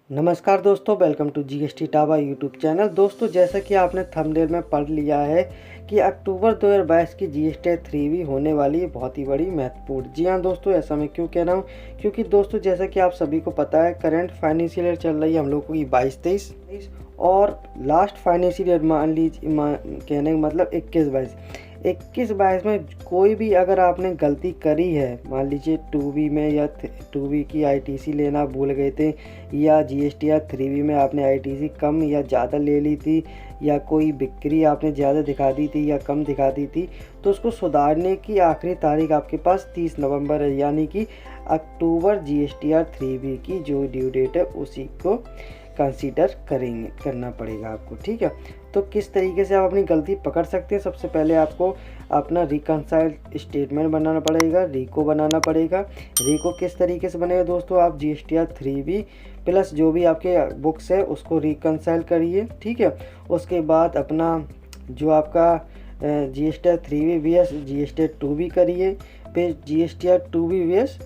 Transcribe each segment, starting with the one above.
नमस्कार दोस्तों, welcome to GST टाबा यूट्यूब चैनल। दोस्तों, जैसा कि आपने थंबनेल में पढ़ लिया है कि अक्टूबर 2022 की जीएसटी 3B होने वाली है, बहुत ही बड़ी महत्वपूर्ण। जी हाँ दोस्तों, ऐसा मैं क्यों कह रहा हूँ, क्योंकि दोस्तों जैसा कि आप सभी को पता है करंट फाइनेंशियल ईयर चल रही है हम लोगों की 22-23 और लास्ट फाइनेंशियल ईयर मान लीजिए, कहने का मतलब 21-22 में कोई भी अगर आपने गलती करी है, मान लीजिए 2B में या 2B की आईटीसी लेना भूल गए थे, या जीएसटी या 3B में आपने आईटीसी कम या ज़्यादा ले ली थी, या कोई बिक्री आपने ज़्यादा दिखा दी थी या कम दिखा दी थी, तो उसको सुधारने की आखिरी तारीख आपके पास 30 नवंबर है। यानी कि अक्टूबर जीएसटीआर 3B की जो ड्यू डेट है उसी को कंसीडर करना पड़ेगा आपको। ठीक है, तो किस तरीके से आप अपनी गलती पकड़ सकते हैं। सबसे पहले आपको अपना रिकनसाइल स्टेटमेंट बनाना पड़ेगा, रीको बनाना पड़ेगा। रीको किस तरीके से बनेगा दोस्तों, आप जीएसटीआर 3B प्लस जो भी आपके बुक्स है उसको रिकनसाइल करिए। ठीक है, उसके बाद अपना जो आपका GSTR 3B VS GSTR 2B करिए, फिर जीएसटीआर 2B वीएस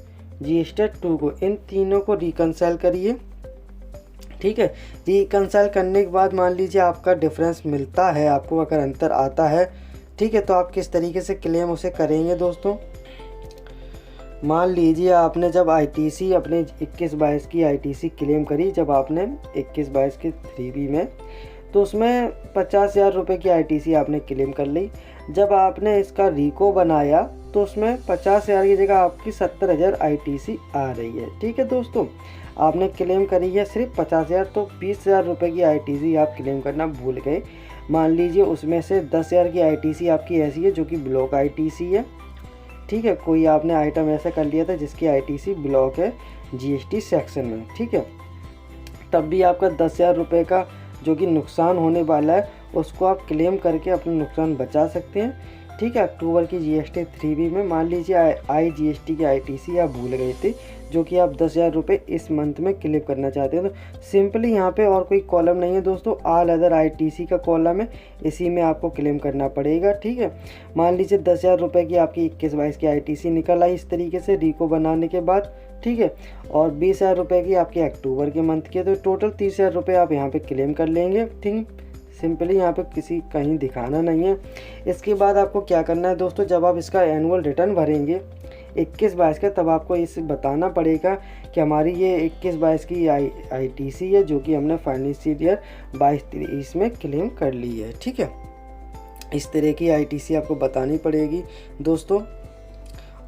जीएसटीआर 2 को, इन तीनों को रिकनसाइल करिए। ठीक है, रिकनसाइल करने के बाद मान लीजिए आपका डिफरेंस मिलता है, आपको अगर अंतर आता है, ठीक है, तो आप किस तरीके से क्लेम उसे करेंगे दोस्तों। मान लीजिए आपने जब आईटीसी अपने 21-22 की आईटीसी क्लेम करी, जब आपने 21-22 के 3B में, तो उसमें 50,000 रुपये की आईटीसी आपने क्लेम कर ली। जब आपने इसका रीको बनाया तो उसमें 50,000 की जगह आपकी 70,000 आईटीसी आ रही है। ठीक है दोस्तों, आपने क्लेम करी है सिर्फ 50,000, तो 20,000 रुपये की आईटीसी आप क्लेम करना भूल गए। मान लीजिए उसमें से 10,000 की आईटीसी आपकी ऐसी है जो कि ब्लॉक आईटीसी है। ठीक है, कोई आपने आइटम ऐसा कर लिया था जिसकी आईटीसी ब्लॉक है जीएसटी सेक्शन में। ठीक है, तब भी आपका 10,000 रुपये का जो कि नुकसान होने वाला है उसको आप क्लेम करके अपना नुकसान बचा सकते हैं। ठीक है, अक्टूबर की जीएसटी 3B में मान लीजिए आई जीएसटी की आईटीसी आप भूल गए थे जो कि आप 10,000 रुपये इस मंथ में क्लेम करना चाहते हैं, तो सिंपली यहाँ पे और कोई कॉलम नहीं है दोस्तों, ऑल अदर आईटीसी का कॉलम है, इसी में आपको क्लेम करना पड़ेगा। ठीक है, मान लीजिए 10,000 रुपये की आपकी 21-22 की आईटीसी निकल आई इस तरीके से रीको बनाने के बाद। ठीक है, और 20,000 रुपये की आपकी अक्टूबर के मंथ की, तो टोटल 30,000 रुपये आप यहाँ पे क्लेम कर लेंगे। ठीक, सिंपली यहाँ पे किसी कहीं दिखाना नहीं है। इसके बाद आपको क्या करना है दोस्तों, जब आप इसका एनुअल रिटर्न भरेंगे 21-22 का, तब आपको इसे बताना पड़ेगा कि हमारी ये 21-22 की आईटीसी है जो कि हमने फाइनेंशियल ईयर 22-23 में क्लेम कर ली है। ठीक है, इस तरह की आईटीसी आपको बतानी पड़ेगी दोस्तों।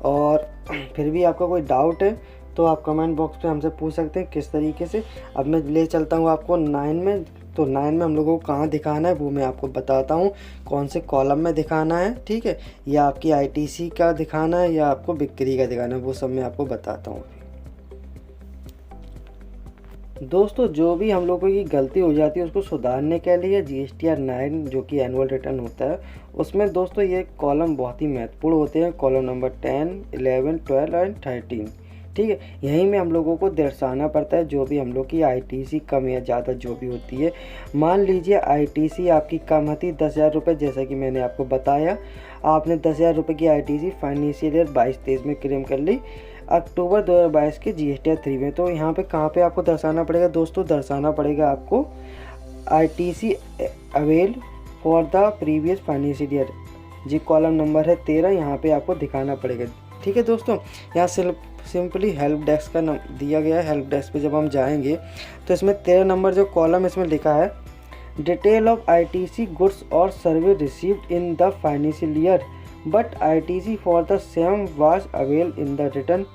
और फिर भी आपका कोई डाउट है तो आप कमेंट बॉक्स पे हमसे पूछ सकते हैं किस तरीके से। अब मैं ले चलता हूँ आपको 9 में, तो 9 में हम लोगों को कहाँ दिखाना है वो मैं आपको बताता हूँ, कौन से कॉलम में दिखाना है। ठीक है, या आपकी आईटीसी का दिखाना है या आपको बिक्री का दिखाना है, वो सब मैं आपको बताता हूँ। दोस्तों, जो भी हम लोगों की गलती हो जाती है उसको सुधारने के लिए जीएसटीआर 9 जो कि एनुअल रिटर्न होता है, उसमें दोस्तों ये कॉलम बहुत ही महत्वपूर्ण होते हैं, कॉलम नंबर 10, 11, 12 एंड 13। ठीक है, यहीं में हम लोगों को दर्शाना पड़ता है जो भी हम लोग की आईटीसी कम या ज़्यादा जो भी होती है। मान लीजिए आईटीसी आपकी कम थी 10,000 रुपये, जैसा कि मैंने आपको बताया, आपने 10,000 रुपये की आईटीसी फाइनेंशियल ईयर 22-23 में क्लेम कर ली अक्टूबर 2022 के जीएसटीआर 3 में। तो यहाँ पे कहाँ पे आपको दर्शाना पड़ेगा दोस्तों, दर्शाना पड़ेगा आपको ITC avail for the previous financial year, G column number है 13, यहाँ पे आपको दिखाना पड़ेगा। ठीक है दोस्तों, यहाँ सिंपली हेल्प डेस्क का दिया गया है। हेल्प डेस्क पे जब हम जाएंगे तो इसमें 13 नंबर जो कॉलम इसमें लिखा है, डिटेल ऑफ आईटीसी गुड्स और service received in the financial year but ITC for the same was avail in the return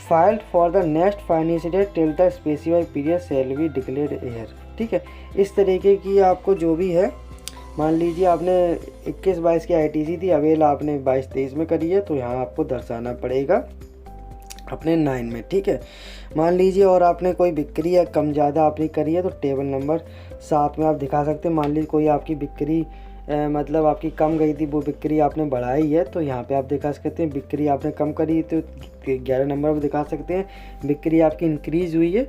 filed for the next financial year till the specified period shall be declared year. ठीक है, इस तरीके की आपको जो भी है, मान लीजिए आपने 21-22 की आईटीसी थी, अवेल आपने 22-23 में करी है, तो यहाँ आपको दर्शाना पड़ेगा अपने 9 में। ठीक है, मान लीजिए और आपने कोई बिक्री या कम ज़्यादा आपने करी है तो टेबल नंबर 7 में आप दिखा सकते हैं। मान लीजिए कोई आपकी बिक्री मतलब आपकी कम गई थी, वो बिक्री आपने बढ़ाई है, तो यहाँ पे आप दिखा सकते हैं बिक्री आपने कम करी तो 11 नंबर पर दिखा सकते हैं। बिक्री आपकी इंक्रीज़ हुई है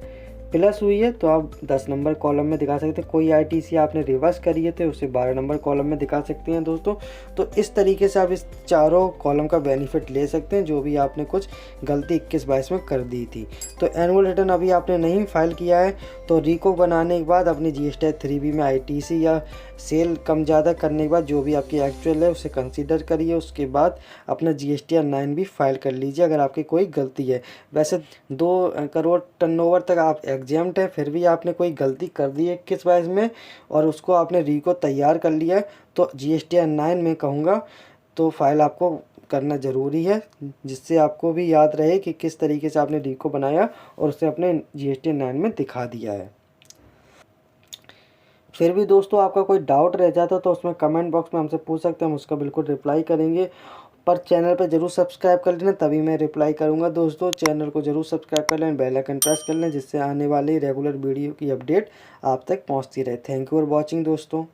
प्लस हुई है तो आप 10 नंबर कॉलम में दिखा सकते हैं। कोई आईटीसी आपने रिवर्स करी है तो उसे 12 नंबर कॉलम में दिखा सकते हैं दोस्तों। तो इस तरीके से आप इस चारों कॉलम का बेनिफिट ले सकते हैं जो भी आपने कुछ गलती 21-22 में कर दी थी। तो एनुअल रिटर्न अभी आपने नहीं फाइल किया है तो रिको बनाने के बाद अपनी जीएसटी 3B में आईटीसी या सेल कम ज़्यादा करने के बाद जो भी आपकी एक्चुअल है उसे कंसीडर करिए। उसके बाद अपना जीएसटी 9 भी फाइल कर लीजिए अगर आपकी कोई गलती है। वैसे 2 करोड़ टर्नओवर तक आप एग्जाम्प्ट है, फिर भी आपने कोई गलती कर दी है 21-22 में और उसको आपने रिको तैयार कर लिया है तो जीएसटी 9 में कहूँगा तो फाइल आपको करना ज़रूरी है, जिससे आपको भी याद रहे कि किस तरीके से आपने रिको बनाया और उसे अपने जीएसटी 9 में दिखा दिया है। फिर भी दोस्तों आपका कोई डाउट रह जाता तो उसमें कमेंट बॉक्स में हमसे पूछ सकते हैं, हम उसका बिल्कुल रिप्लाई करेंगे। पर चैनल पर जरूर सब्सक्राइब कर लेना तभी मैं रिप्लाई करूंगा दोस्तों। चैनल को जरूर सब्सक्राइब कर लें, बेल आइकन प्रेस कर लें जिससे आने वाली रेगुलर वीडियो की अपडेट आप तक पहुंचती रहे। थैंक यू फॉर वॉचिंग दोस्तों।